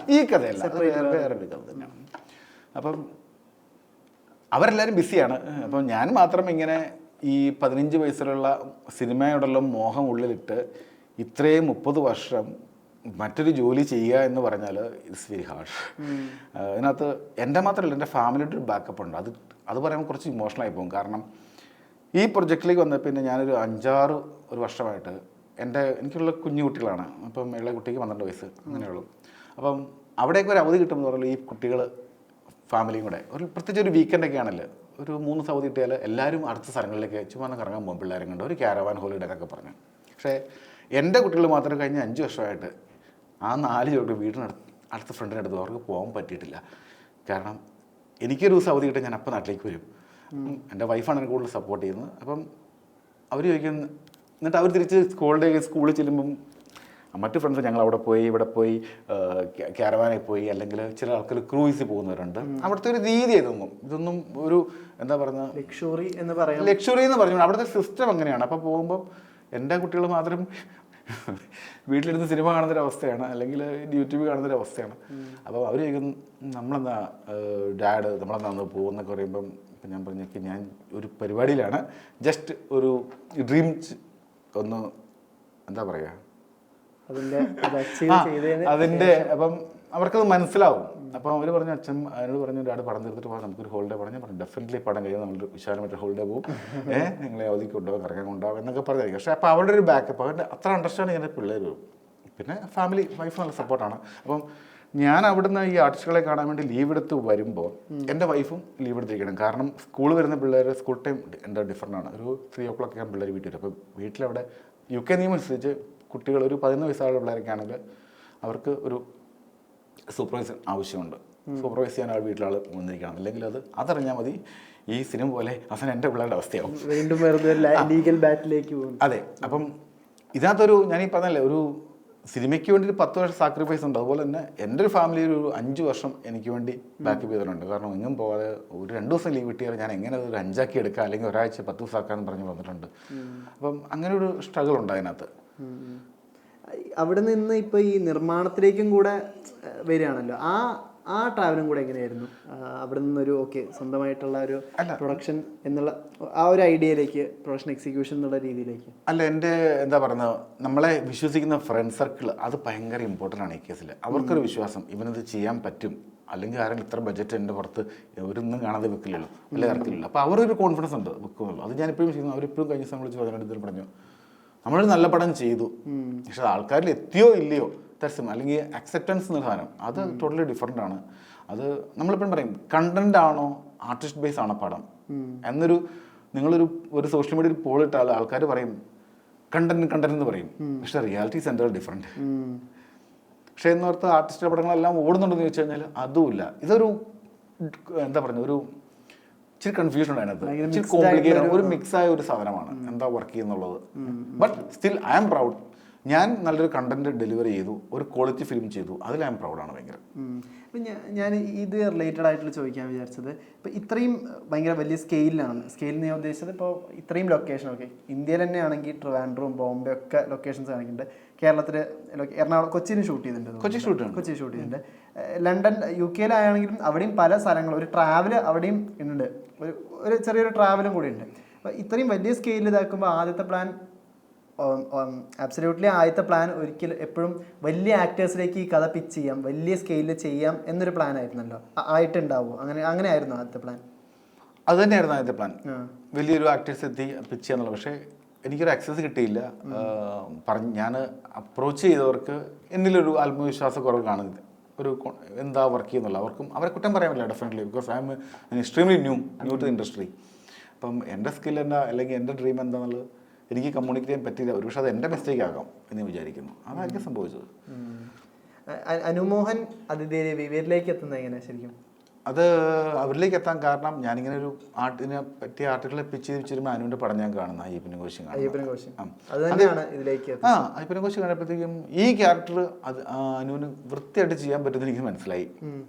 വേറൊരു കഥ തന്നെയാണ്. അപ്പം അവരെല്ലാവരും ബിസിയാണ്. അപ്പം ഞാൻ മാത്രം ഇങ്ങനെ ഈ 15 വയസ്സിലുള്ള സിനിമയോടുള്ള മോഹം ഉള്ളിലിട്ട് ഇത്രയും 30 വർഷം മറ്റൊരു ജോലി ചെയ്യുക എന്ന് പറഞ്ഞാൽ ഇറ്റ്സ് വെരി ഹാർഡ്. അതിനകത്ത് എൻ്റെ മാത്രമല്ല, എൻ്റെ ഫാമിലിയുടെ ഒരു ബാക്കപ്പ് ഉണ്ട്. അത് പറയുമ്പോൾ കുറച്ച് ഇമോഷണലായി പോകും. കാരണം ഈ പ്രൊജക്റ്റിലേക്ക് വന്ന പിന്നെ ഞാനൊരു 5-6 വർഷമായിട്ട് എനിക്കുള്ള കുഞ്ഞു കുട്ടികളാണ്. അപ്പം ഇളയ കുട്ടിക്ക് 12 വയസ്സ് അങ്ങനെയുള്ളൂ. അപ്പം അവിടേക്ക് ഒരു അവധി കിട്ടുമെന്ന് പറഞ്ഞാൽ ഈ കുട്ടികൾ ഫാമിലിയും കൂടെ പ്രത്യേകിച്ച് ഒരു വീക്കെൻഡൊക്കെ ആണല്ലോ, ഒരു 3 ദിവസം അവധി കിട്ടിയാൽ എല്ലാവരും അടുത്ത സ്ഥലങ്ങളിലേക്ക് ചുമ്മാ കറങ്ങാൻ പോകും പിള്ളേരും കണ്ട്, ഒരു ക്യാരവാൻ ഹോളിഡേ എന്നൊക്കെ പറഞ്ഞു. പക്ഷേ എൻ്റെ കുട്ടികൾ മാത്രം കഴിഞ്ഞ 5 വർഷമായിട്ട് ആ 4 ചോട്ട് അടുത്ത ഫ്രണ്ടിനടുത്ത് അവർക്ക് പോകാൻ പറ്റിയിട്ടില്ല. കാരണം എനിക്കൊരു ദിവസം അവധി കിട്ടാൻ ഞാൻ അപ്പം നാട്ടിലേക്ക് വരും. എൻ്റെ വൈഫാണ് എന്നെ കൂടുതൽ സപ്പോർട്ട് ചെയ്യുന്നത്. അപ്പം അവർ ചോദിക്കും, എന്നിട്ട് അവർ തിരിച്ച് സ്കൂളിൽ ചെല്ലുമ്പം മറ്റു ഫ്രണ്ട്സ് ഞങ്ങൾ അവിടെ പോയി ഇവിടെ പോയി ക്യാരവാനിൽ പോയി, അല്ലെങ്കിൽ ചില ആൾക്കാർ ക്രൂയിസിൽ പോകുന്നവരുണ്ട്. അവിടുത്തെ ഒരു രീതി ഇതൊന്നും ഒരു എന്താ പറയുക ലക്ഷറി എന്ന് പറഞ്ഞു. അവിടുത്തെ സിസ്റ്റം അങ്ങനെയാണ്. അപ്പോൾ പോകുമ്പം എൻ്റെ കുട്ടികൾ മാത്രം വീട്ടിലിരുന്ന് സിനിമ കാണുന്നൊരവസ്ഥയാണ്, അല്ലെങ്കിൽ യൂട്യൂബ് കാണുന്നൊരവസ്ഥയാണ്. അപ്പോൾ അവർ ചോദിക്കും, നമ്മളെന്താ ഡാഡ് നമ്മളെന്താ ഒന്ന് പോകുന്നൊക്കെ പറയുമ്പം ഞാൻ പറഞ്ഞേക്ക് ഞാൻ ഒരു പരിപാടിയിലാണ്, ജസ്റ്റ് ഒരു ഡ്രീം ഒന്ന് എന്താ പറയുക അതിൻ്റെ അപ്പം അവർക്കത് മനസ്സിലാവും. അപ്പം അവർ പറഞ്ഞു, അച്ഛൻ അതിനോട് പറഞ്ഞു ഡാഡ് പടം തീർത്തിട്ട് പോകാം, നമുക്കൊരു ഹോളിഡേ പറഞ്ഞു. പറഞ്ഞു ഡെഫിനറ്റ്ലി പടം കഴിയും, നമ്മൾ വിശാലമായിട്ട് ഹോളിഡേ പോകും, നിങ്ങളെ അവധിക്ക് കൊണ്ടുപോകാം, കറക്കാൻ കൊണ്ടുപോകാം എന്നൊക്കെ പറഞ്ഞായിരിക്കും. പക്ഷേ അപ്പോൾ അവരുടെ ഒരു ബാക്കപ്പ്, അവരുടെ അത്ര അണ്ടർസ്റ്റാൻഡിങ് എൻ്റെ പിള്ളേർ വരും. പിന്നെ ഫാമിലി വൈഫ് നല്ല സപ്പോർട്ടാണ്. അപ്പം ഞാൻ അവിടുന്ന് ഈ ആർട്ടിസ്റ്റുകളെ കാണാൻ വേണ്ടി ലീവ് എടുത്ത് വരുമ്പോൾ എൻ്റെ വൈഫും ലീവ് എടുത്തിരിക്കണം. കാരണം സ്കൂൾ വരുന്ന പിള്ളേർ സ്കൂൾ ടൈം എൻ്റെ ഡിഫറൻ്റ് ആണ്. ഒരു 3 o'clock ഞാൻ പിള്ളേർ വീട്ടിൽ വരും. അപ്പോൾ വീട്ടിലവിടെ UK നിയമം അനുസരിച്ച് കുട്ടികൾ ഒരു 11 വയസ്സുള്ള പിള്ളേരൊക്കെ ആണെങ്കിൽ അവർക്ക് ഒരു സൂപ്പർവൈസർ ആവശ്യമുണ്ട്. സൂപ്പർവൈസ് ചെയ്യാൻ ആൾ വീട്ടിലാൾ വന്നിരിക്കണം, അല്ലെങ്കിൽ അതറിഞ്ഞാൽ മതി ഈ സിനിമ പോലെ അവസാനം എൻ്റെ പിള്ളേരുടെ അവസ്ഥയാവും, വീണ്ടും ലീഗൽ ബാറ്റിലേക്ക് പോകും. അതെ. അപ്പം ഇതിനകത്തൊരു ഞാനീ പറഞ്ഞല്ലേ, ഒരു സിനിമയ്ക്ക് വേണ്ടി ഒരു 10 വർഷം സാക്രിഫൈസ് ഉണ്ട്. അതുപോലെ തന്നെ എൻ്റെ ഒരു ഫാമിലിയിൽ ഒരു 5 വർഷം എനിക്ക് വേണ്ടി ബാക്കപ്പ് ചെയ്തിട്ടുണ്ട്. കാരണം എങ്ങും പോകാതെ ഒരു 2 ദിവസം ലീവ് കിട്ടിയാൽ ഞാൻ എങ്ങനെ ഒരു 5 ആക്കി എടുക്കുക, അല്ലെങ്കിൽ ഒരാഴ്ച 10 ദിവസം ആക്കാമെന്ന് പറഞ്ഞ് വന്നിട്ടുണ്ട്. അപ്പം അങ്ങനെ ഒരു സ്ട്രഗിൾ ഉണ്ട് അതിനകത്ത്. അവിടെ നിന്ന് ഇപ്പോൾ ഈ നിർമ്മാണത്തിലേക്കും കൂടെ വരികയാണല്ലോ, ആ ട്രാവലും കൂടെ എങ്ങനെയായിരുന്നു? അവിടെ നിന്നൊരു സ്വന്തമായിട്ടുള്ള ഒരു പ്രൊഡക്ഷൻ എന്നുള്ള ആ ഒരു ഐഡിയയിലേക്ക്, പ്രൊഡക്ഷൻ എക്സിക്യൂഷൻ എന്നുള്ള രീതിയിലേക്ക്. അല്ല, എൻ്റെ എന്താ പറയുന്നത്, നമ്മളെ വിശ്വസിക്കുന്ന ഫ്രണ്ട് സർക്കിൾ അത് ഭയങ്കര ഇമ്പോർട്ടൻ്റ് ആണ് ഈ കേസിൽ. അവർക്കൊരു വിശ്വാസം, ഇവനത് ചെയ്യാൻ പറ്റും, അല്ലെങ്കിൽ ആരെങ്കിലും ഇത്ര ബഡ്ജറ്റ് എൻ്റെ പുറത്ത് ഒരൊന്നും കാണാതെ വെക്കില്ലല്ലോ, അല്ലെ ഇറക്കില്ലല്ലോ. അപ്പോൾ അവരൊരു കോൺഫിഡൻസ് ഉണ്ട് വെക്കുമല്ലോ. അത് ഞാനിപ്പോഴും ചെയ്യുന്നു. അവരിപ്പോഴും കഴിഞ്ഞ ദിവസം വിളിച്ച് പറഞ്ഞിട്ട് പറഞ്ഞു, നമ്മളൊരു നല്ല പടം ചെയ്തു, പക്ഷെ ആൾക്കാരിൽ എത്തിയോ ഇല്ലയോ തരസം, അല്ലെങ്കിൽ അക്സെപ്റ്റൻസ് എന്ന സാധനം അത് ടോട്ടലി ഡിഫറെൻ്റ് ആണ്. അത് നമ്മളിപ്പോഴും പറയും, കണ്ടന്റ് ആണോ ആർട്ടിസ്റ്റ് ബേസ് ആണോ പടം എന്നൊരു നിങ്ങളൊരു സോഷ്യൽ മീഡിയയിൽ പോളിട്ടാൽ ആൾക്കാർ പറയും കണ്ടന്റ് എന്ന് പറയും, പക്ഷെ റിയാലിറ്റി സെൻറ്റർ ഡിഫറെൻറ്റ്. പക്ഷെ എന്നോർത്ത് ആർട്ടിസ്റ്റ് പടങ്ങളെല്ലാം ഓടുന്നുണ്ടെന്ന് ചോദിച്ചു കഴിഞ്ഞാൽ അതുമില്ല. ഇതൊരു എന്താ പറയുക, ഒരു ഇച്ചിരി കൺഫ്യൂഷൻ ഉണ്ട് അതിനകത്ത്, ഇച്ചിരി കോംപ്ലിക്കേറ്റഡ്, ഒരു മിക്സായ ഒരു സാധനമാണ് എന്താ വർക്ക് ചെയ്യുന്നുള്ളത്. But still I am proud. ഞാൻ നല്ലൊരു കണ്ടന്റ് ഡെലിവറി ചെയ്തു, ഒരു ക്വാളിറ്റി ഫിലിം ചെയ്തു, അതിൽ ഞാൻ പ്രൗഡാണ് ഭയങ്കര. ഇപ്പം ഞാൻ ഇത് റിലേറ്റഡ് ആയിട്ട് ചോദിക്കാൻ വിചാരിച്ചത്, ഇപ്പോൾ ഇത്രയും ഭയങ്കര വലിയ സ്കെയിലാണ്, സ്കെയിൽ ഞാൻ ഉദ്ദേശിച്ചത് ഇപ്പോൾ ഇത്രയും ലൊക്കേഷൻ, ഓക്കെ ഇന്ത്യയിൽ തന്നെ ആണെങ്കിൽ ട്രിവാൻഡ്രവും ബോംബെ ഒക്കെ ലൊക്കേഷൻസ് കാണിക്കുന്നുണ്ട്, കേരളത്തിൽ എറണാകുളം കൊച്ചിയിൽ ഷൂട്ട് ചെയ്തിട്ടുണ്ട്, കൊച്ചി ഷൂട്ട് ചെയ്തിട്ടുണ്ട്, ലണ്ടൻ UK-യിലാണെങ്കിലും അവിടെയും പല സ്ഥലങ്ങളും ഒരു ട്രാവൽ അവിടെയും ഉണ്ട്, ഒരു ചെറിയൊരു ട്രാവലും കൂടി ഉണ്ട്. അപ്പോൾ ഇത്രയും വലിയ സ്കെയിലിൽ ഇതാക്കുമ്പോൾ ആദ്യത്തെ പ്ലാൻ ആബ്സല്യൂട്ട്ലി ആദ്യത്തെ പ്ലാൻ ഒരിക്കലും എപ്പോഴും വലിയ ആക്ടേഴ്സിലേക്ക് ഈ കഥ പിച്ച് ചെയ്യാം, വലിയ സ്കെയിലിൽ ചെയ്യാം എന്നൊരു പ്ലാൻ ആയിരുന്നല്ലോ, ആയിട്ടുണ്ടാവുമോ? അങ്ങനെ ആയിരുന്നു ആദ്യത്തെ പ്ലാൻ? അത് തന്നെയായിരുന്നു ആദ്യത്തെ പ്ലാൻ, വലിയൊരു ആക്ടേഴ്സ് എത്തി പിച്ച് ചെയ്യാന്നുള്ളത്. പക്ഷേ എനിക്കൊരു ആക്സസ് കിട്ടിയില്ല. ഞാൻ അപ്രോച്ച് ചെയ്തവർക്ക് എന്നിലൊരു ആത്മവിശ്വാസക്കുറവ് കാണുന്നത്, ഒരു എന്താ വർക്ക് ചെയ്യുന്നുള്ള അവർക്കും അവരെ കുറ്റം പറയാൻ പറ്റില്ല definitely, because I'm extremely new to the industry. അപ്പം എൻ്റെ സ്കിൽ എന്താ അല്ലെങ്കിൽ എൻ്റെ ഡ്രീം എന്താണെന്നുള്ളത് എനിക്ക് കമ്മ്യൂണിക്കേറ്റ് ചെയ്യാൻ പറ്റില്ല. ഒരുപക്ഷെ അത് എൻ്റെ മിസ്റ്റേക്ക് ആകാം എന്ന് വിചാരിക്കുന്നു. അതായിരിക്കും സംഭവിച്ചത്. അനുമോഹൻ, അതിഥി രവി ഇവരിലേക്ക് എത്തുന്നത് എങ്ങനെ ശരിക്കും? അത് അവരിലേക്ക് എത്താൻ കാരണം ഞാനിങ്ങനെ ഒരു ആർട്ടിനെ പറ്റിയ ആർട്ടുകളെ പിച്ച് ചെയ്ത് വെച്ചിരുമ്പോൾ അനുവിൻ്റെ പടം ഞാൻ കാണുന്ന അയ്യപ്പനും കോശിയും അയ്യപ്പനും കോശി കാണുമ്പോഴത്തേക്കും ഈ ക്യാരക്ടർ അത് അനുവിന് വൃത്തിയായിട്ട് ചെയ്യാൻ പറ്റുമെന്ന് എനിക്ക് മനസ്സിലായി.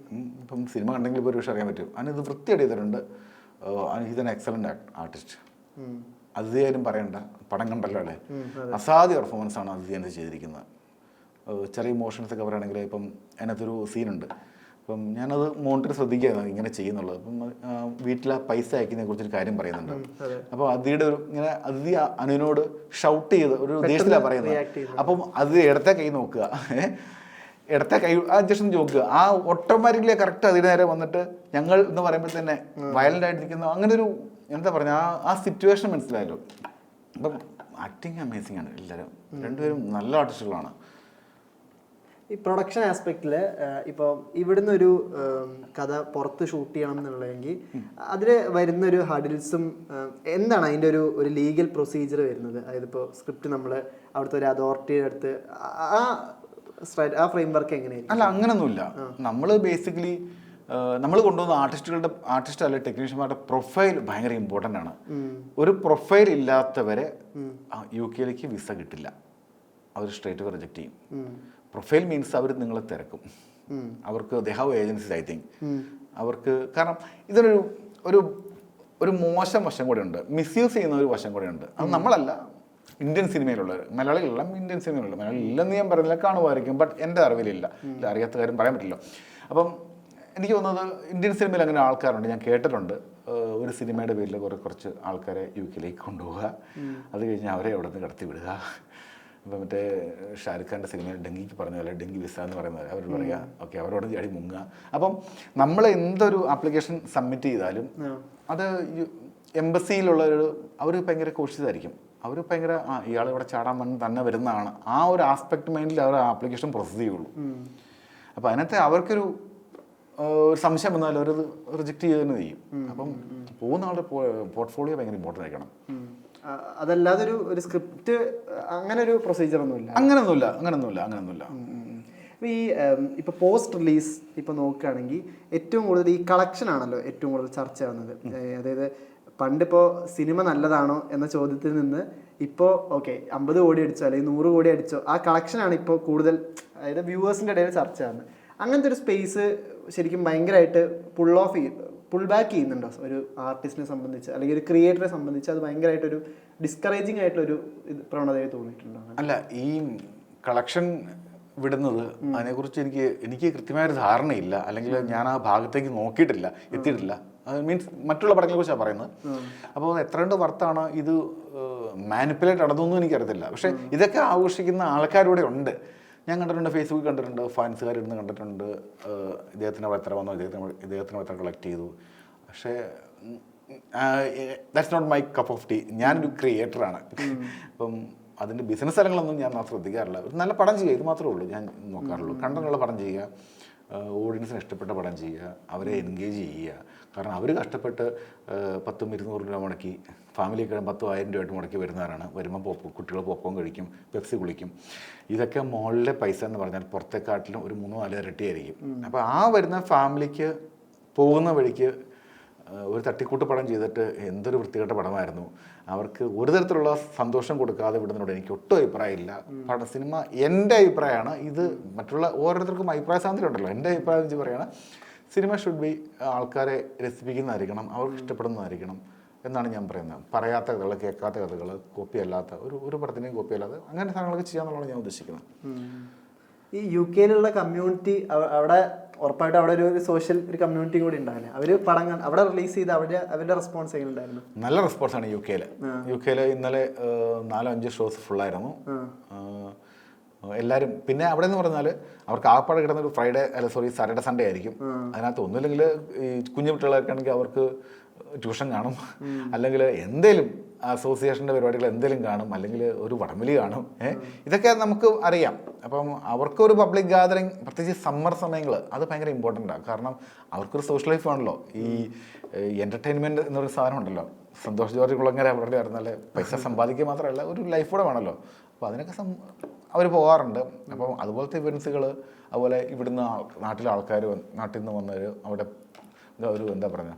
ഇപ്പം സിനിമ കണ്ടെങ്കിൽ ഇപ്പോൾ ഒരു പക്ഷേ അറിയാൻ പറ്റും. അനു ഇത് വൃത്തിയായിട്ട് ചെയ്തിട്ടുണ്ട്. He's an excellent artist. അതിഥിയായാലും പറയണ്ട, പടം കണ്ടല്ലോ അല്ലേ, അസാധ്യ പെർഫോമൻസ് ആണ് അതിഥിയാണ് ചെയ്തിരിക്കുന്നത്. ചെറിയ ഇമോഷൻസ് ഒക്കെ പറയുകയാണെങ്കിൽ ഇപ്പം അതിനകത്തൊരു സീനുണ്ട്, അപ്പം ഞാനത് മോണിറ്റർ ശ്രദ്ധിക്കുകയാണ് ഇങ്ങനെ ചെയ്യുന്നുള്ളത്. അപ്പം വീട്ടിലെ പൈസ അയക്കുന്നതിനെ കുറിച്ചൊരു കാര്യം പറയുന്നുണ്ട്. അപ്പോൾ അതിഥിയുടെ ഒരു ഇങ്ങനെ അതിഥി അനുവിനോട് ഷൗട്ട് ചെയ്ത് ഒരു ദേഷ്യത്തിലാണ് പറയുന്നത്. അപ്പം അത് ഇടത്തെ കൈ നോക്കുക, ഇടത്തെ കൈ ആ ജസ്റ്റ് നോക്കുക, ആ ഓട്ടോമാറ്റിക്കലി കറക്റ്റ് അതിന് നേരെ വന്നിട്ട് ഞങ്ങൾ എന്ന് പറയുമ്പോൾ തന്നെ വയലൻ്റ് ആയിട്ടിരിക്കുന്ന അങ്ങനെ ഒരു എന്താ പറഞ്ഞ ആ സിറ്റുവേഷൻ മനസ്സിലായല്ലോ. അപ്പം ആക്ടിങ് അമേസിംഗ് ആണ് എല്ലാവരും, രണ്ടുപേരും നല്ല ആർട്ടിസ്റ്റുകളാണ്. ഈ പ്രൊഡക്ഷൻ ആസ്പെക്റ്റിൽ ഇപ്പോൾ ഇവിടുന്ന് ഒരു കഥ പുറത്ത് ഷൂട്ട് ചെയ്യണം എന്നുള്ളതെങ്കിൽ അതിൽ വരുന്നൊരു ഹഡിൽസും എന്താണ് അതിൻ്റെ ഒരു ലീഗൽ പ്രൊസീജിയർ വരുന്നത്? അതായത് ഇപ്പോൾ സ്ക്രിപ്റ്റ് നമ്മൾ അവിടുത്തെ ഒരു അതോറിറ്റിയുടെ അടുത്ത് ആ ഫ്രെയിം വർക്ക് എങ്ങനെയായിരിക്കും? അല്ല, അങ്ങനൊന്നുമില്ല. നമ്മൾ ബേസിക്കലി നമ്മൾ കൊണ്ടുവന്ന ആർട്ടിസ്റ്റ് അല്ലെ ടെക്നീഷ്യന്മാരുടെ പ്രൊഫൈൽ ഭയങ്കര ഇമ്പോർട്ടൻ്റ് ആണ്. ഒരു പ്രൊഫൈൽ ഇല്ലാത്തവരെ UK-യിലേക്ക് വിസ കിട്ടില്ല, അവർ സ്ട്രേറ്റ് റിജക്റ്റ് ചെയ്യും. പ്രൊഫൈൽ മീൻസ് അവർ നിങ്ങളെ തിരക്കും. അവർക്ക് they have agencies I think. അവർക്ക് കാരണം ഇതൊരു ഒരു മോശം വശം കൂടെ ഉണ്ട്, മിസ്യൂസ് ചെയ്യുന്ന ഒരു വശം കൂടെ ഉണ്ട്. അത് നമ്മളല്ല, ഇന്ത്യൻ സിനിമയിലുള്ളവർ, മലയാളികളല്ല, ഇന്ത്യൻ സിനിമയിലുള്ള മലയാളി ഇല്ലെന്ന് ഞാൻ പറയുന്നില്ല, കാണുമായിരിക്കും, ബട്ട് എൻ്റെ അറിവിലില്ല, അറിയാത്ത കാര്യം പറയാൻ പറ്റില്ല. അപ്പം എനിക്ക് തോന്നുന്നത് ഇന്ത്യൻ സിനിമയിൽ അങ്ങനെ ആൾക്കാരുണ്ട്, ഞാൻ കേട്ടിട്ടുണ്ട്. ഒരു സിനിമയുടെ പേരിൽ കുറച്ച് ആൾക്കാരെ UK-യിലേക്ക് കൊണ്ടുപോവുക, അത് കഴിഞ്ഞ് അവരെ അവിടെ നിന്ന് കടത്തി വിടുക. ഇപ്പം മറ്റേ ഷാരുഖ് ഖാൻ്റെ സിനിമയിൽ ഡെങ്കിക്ക് പറഞ്ഞ പോലെ ഡെങ്കി വിസ എന്ന് പറയുന്നത് അവർ പറയുക, ഓക്കെ അവരോട് ചാടി മുങ്ങുക. അപ്പം നമ്മൾ എന്തൊരു ആപ്ലിക്കേഷൻ സബ്മിറ്റ് ചെയ്താലും അത് എംബസിയിലുള്ളൊരു അവർ ഭയങ്കര കോഷ്യസായിരിക്കും. അവർ ഭയങ്കര ഇയാൾ ഇവിടെ ചാടാൻ വന്ന് തന്നെ വരുന്നതാണ്, ആ ഒരു ആസ്പെക്ട് മൈൻഡിൽ അവർ ആപ്ലിക്കേഷൻ പ്രോസസ് ചെയ്യുള്ളൂ. അപ്പം അതിനകത്ത് അവർക്കൊരു സംശയം വന്നാലും അവരത് റിജക്റ്റ് ചെയ്ത് തന്നെ ചെയ്യും. അപ്പം പോകുന്ന ആളുടെ പോർട്ട്ഫോളിയോ ഭയങ്കര ഇമ്പോർട്ടൻ്റ് ആയിരിക്കണം. അതല്ലാതെ ഒരു സ്ക്രിപ്റ്റ് അങ്ങനെ ഒരു പ്രൊസീജിയർ ഒന്നുമില്ല. അങ്ങനൊന്നുമില്ല. ഈ ഇപ്പോൾ പോസ്റ്റ് റിലീസ് ഇപ്പോൾ നോക്കുകയാണെങ്കിൽ ഏറ്റവും കൂടുതൽ ഈ കളക്ഷൻ ആണല്ലോ ഏറ്റവും കൂടുതൽ ചർച്ച ആവുന്നത്. അതായത് പണ്ടിപ്പോൾ സിനിമ നല്ലതാണോ എന്ന ചോദ്യത്തിൽ നിന്ന് ഇപ്പോൾ ഓക്കെ 50 കോടി അടിച്ചോ അല്ലെങ്കിൽ 100 കോടി അടിച്ചോ, ആ കളക്ഷനാണ് ഇപ്പോൾ കൂടുതൽ, അതായത് വ്യൂവേഴ്സിൻ്റെ ഇടയിൽ ചർച്ച ആവുന്നത്. അങ്ങനത്തെ ഒരു സ്പേസ് ശരിക്കും ഭയങ്കരമായിട്ട് പുൾ ബാക്ക് ചെയ്യുന്നുണ്ടോ ഒരു ആർട്ടിസ്റ്റിനെ സംബന്ധിച്ച് അല്ലെങ്കിൽ ഒരു ക്രിയേറ്ററെ സംബന്ധിച്ച്? അത് ഭയങ്കരമായിട്ടൊരു ഡിസ്കറേജിങ് ആയിട്ടുള്ളൊരു തോന്നിയിട്ടുണ്ടോ? അല്ല, ഈ കളക്ഷൻ വിടുന്നത് അതിനെക്കുറിച്ച് എനിക്ക് കൃത്യമായൊരു ധാരണയില്ല, അല്ലെങ്കിൽ ഞാൻ ആ ഭാഗത്തേക്ക് നോക്കിയിട്ടില്ല, എത്തിയിട്ടില്ല. മീൻസ് മറ്റുള്ള പടങ്ങളെ കുറിച്ചാണ് പറയുന്നത്. അപ്പോൾ എത്ര കണ്ട് വർത്താണ് ഇത് മാനിപ്പുലേറ്റ് നടന്നൊന്നും എനിക്കറിയത്തില്ല. പക്ഷേ ഇതൊക്കെ ആഘോഷിക്കുന്ന ആൾക്കാരിവിടെ ഉണ്ട്. ഞാൻ കണ്ടിട്ടുണ്ട്, ഫേസ്ബുക്കിൽ കണ്ടിട്ടുണ്ട്, ഫാൻസുകാരിരുന്ന് കണ്ടിട്ടുണ്ട്, ഇദ്ദേഹത്തിന് എത്ര വന്നു, ഇദ്ദേഹത്തിന് എത്ര കളക്ട് ചെയ്തു. പക്ഷേ that's not my cup of tea. ഞാനൊരു ക്രിയേറ്ററാണ്. അപ്പം അതിൻ്റെ ബിസിനസ് തലങ്ങളൊന്നും ഞാൻ ശ്രദ്ധിക്കാറില്ല. ഒരു നല്ല പടം ചെയ്യുക, ഇത് മാത്രമേ ഉള്ളൂ ഞാൻ നോക്കാറുള്ളൂ. കണ്ടുള്ള പടം ചെയ്യുക, ഓഡിയൻസിന് ഇഷ്ടപ്പെട്ട പടം ചെയ്യുക, അവരെ എൻഗേജ് ചെയ്യുക. കാരണം അവർ കഷ്ടപ്പെട്ട് 100-200 രൂപ മുടക്കി, ഫാമിലിക്ക് 10,000 രൂപയായിട്ട് മുടക്കി വരുന്നവരാണ്. വരുമ്പോൾ കുട്ടികൾ പോപ്കോൺ കഴിക്കും, പെപ്സി കുളിക്കും. ഇതൊക്കെ മോളിലെ പൈസ എന്ന് പറഞ്ഞാൽ പുറത്തെക്കാട്ടിലും ഒരു 3-4 ഇരട്ടിയായിരിക്കും. അപ്പോൾ ആ വരുന്ന ഫാമിലിക്ക് പോകുന്ന വഴിക്ക് ഒരു തട്ടിക്കൂട്ട് പടം ചെയ്തിട്ട് എന്തൊരു വൃത്തികെട്ട പടമായിരുന്നു, അവർക്ക് ഒരു തരത്തിലുള്ള സന്തോഷം കൊടുക്കാതെ വിടുന്നതിനോട് എനിക്ക് ഒട്ടും അഭിപ്രായമില്ല. സിനിമ എൻ്റെ അഭിപ്രായമാണ്, ഇത് മറ്റുള്ള ഓരോരുത്തർക്കും അഭിപ്രായ സ്വാതന്ത്ര്യം ഉണ്ടല്ലോ. എൻ്റെ അഭിപ്രായം വെച്ച് പറയുകയാണ്, സിനിമ ഷുഡ് ബി ആൾക്കാരെ രസിപ്പിക്കുന്നതായിരിക്കണം, അവർക്ക് ഇഷ്ടപ്പെടുന്നതായിരിക്കണം എന്നാണ് ഞാൻ പറയുന്നത്. പറയാത്ത കഥകൾ, കേൾക്കാത്ത കഥകൾ, കോപ്പി അല്ലാത്ത ഒരു പടത്തിനെയും കോപ്പി അല്ലാതെ അങ്ങനെ സാധനങ്ങളൊക്കെ ചെയ്യാന്നുള്ളതാണ് ഞാൻ ഉദ്ദേശിക്കുന്നത്. ഈ UK കമ്മ്യൂണിറ്റി അവിടെ ഉറപ്പായിട്ടും അവിടെ ഒരു സോഷ്യൽ ഒരു കമ്മ്യൂണിറ്റി കൂടി ഉണ്ടാവില്ലേ? അവർ പടം അവിടെ റിലീസ് ചെയ്ത് അവരുടെ റെസ്പോൺസ് എങ്ങനെ ഉണ്ടായിരുന്നു? നല്ല റെസ്പോൺസാണ് UK-ല്. ഇന്നലെ 4-5 ഷോസ് ഫുള്ളായിരുന്നു എല്ലാവരും. പിന്നെ അവിടെ എന്ന് പറഞ്ഞാൽ അവർക്ക് ആപ്പാടെ കിട്ടുന്ന ഒരു സാറ്റർഡേ സൺഡേ ആയിരിക്കും. അതിനകത്ത് ഒന്നുമില്ലെങ്കിൽ ഈ കുഞ്ഞു കുട്ടികളൊക്കെ ആണെങ്കിൽ അവർക്ക് ട്യൂഷൻ കാണും, അല്ലെങ്കിൽ എന്തേലും അസോസിയേഷൻ്റെ പരിപാടികൾ എന്തേലും കാണും, അല്ലെങ്കിൽ ഒരു വടംവലി കാണും. ഇതൊക്കെ നമുക്ക് അറിയാം. അപ്പം അവർക്കൊരു പബ്ലിക് ഗാദറിങ്, പ്രത്യേകിച്ച് സമ്മർ സമയങ്ങൾ, അത് ഭയങ്കര ഇമ്പോർട്ടൻ്റാണ്. കാരണം അവർക്കൊരു സോഷ്യൽ ലൈഫ് ആണല്ലോ. ഈ എൻ്റർടൈൻമെൻറ്റ് എന്നൊരു സാധനം ഉണ്ടല്ലോ. സന്തോഷ് ജോർജ് കുളങ്ങര അവരുടെ പറഞ്ഞാൽ പൈസ സമ്പാദിക്കുക മാത്രമല്ല, ഒരു ലൈഫ് കൂടെ വേണമല്ലോ. അപ്പോൾ അതിനൊക്കെ അവർ പോകാറുണ്ട്. അപ്പം അതുപോലത്തെ ഇവൻസുകൾ, അതുപോലെ ഇവിടുന്ന് നാട്ടിലെ ആൾക്കാർ, നാട്ടിൽ നിന്ന് വന്നവർ അവിടെ ഒരു എന്താ പറയുക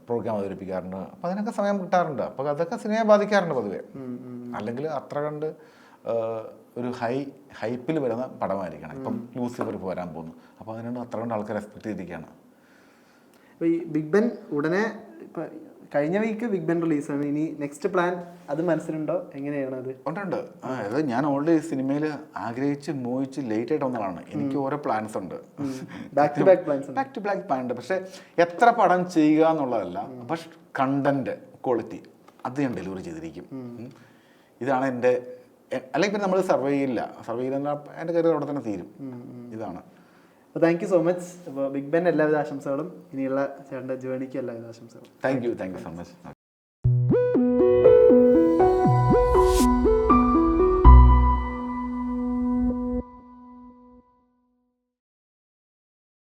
പ്രോഗ്രാം അവതരിപ്പിക്കാറുണ്ട്. അപ്പോൾ അതിനൊക്കെ സമയം കിട്ടാറുണ്ട്. അപ്പോൾ അതൊക്കെ സിനിമയെ ബാധിക്കാറുണ്ട് പൊതുവേ. അല്ലെങ്കിൽ അത്ര കണ്ട് ഒരു ഹൈപ്പിൽ വരുന്ന പടമായിരിക്കണം. ഇപ്പം ലൂസിഫർ ഇപ്പോൾ വരാൻ പോകുന്നു. അപ്പോൾ അതിനോട് അത്ര കണ്ട് ആൾക്കാർ എക്സ്പെക്ട് ചെയ്തിരിക്കുകയാണ്. അപ്പോൾ ഈ ബിഗ് ബെൻ ഉടനെ ഇപ്പം കഴിഞ്ഞ വീക്ക് ബിഗ് ബെൻ റിലീസാണ്. ഇനി നെക്സ്റ്റ് പ്ലാൻ അത് മനസ്സിലുണ്ടോ? എങ്ങനെയാണ് അത്? ഉണ്ട്. അതായത് ഞാൻ ഓൾറെഡി സിനിമയിൽ ആഗ്രഹിച്ച് മോഹിച്ച് ലേറ്റ് ആയിട്ട് വന്നതാണ്. എനിക്ക് ഓരോ പ്ലാൻസ് ഉണ്ട്, ബാക്ക് ടു ബാക്ക് പ്ലാൻ ഉണ്ട്. പക്ഷേ എത്ര പടം ചെയ്യുക എന്നുള്ളതല്ല, പക്ഷെ കണ്ടന്റ് ക്വാളിറ്റി അത് ഞാൻ ഡെലിവറി ചെയ്തിരിക്കും. ഇതാണ് എൻ്റെ, അല്ലെങ്കിൽ പിന്നെ നമ്മൾ സർവേ ചെയ്യില്ല. എൻ്റെ കരിയർ അവിടെ തന്നെ തീരും. ഇതാണ്. അപ്പോൾ താങ്ക് യു സോ മച്ച്. അപ്പോൾ ബിഗ് ബെൻ എല്ലാവിധ ആശംസകളും, ഇനിയുള്ള ചേട്ടൻ്റെ ജേണിക്ക് എല്ലാവിധ ആശംസകളും. Thank you so much.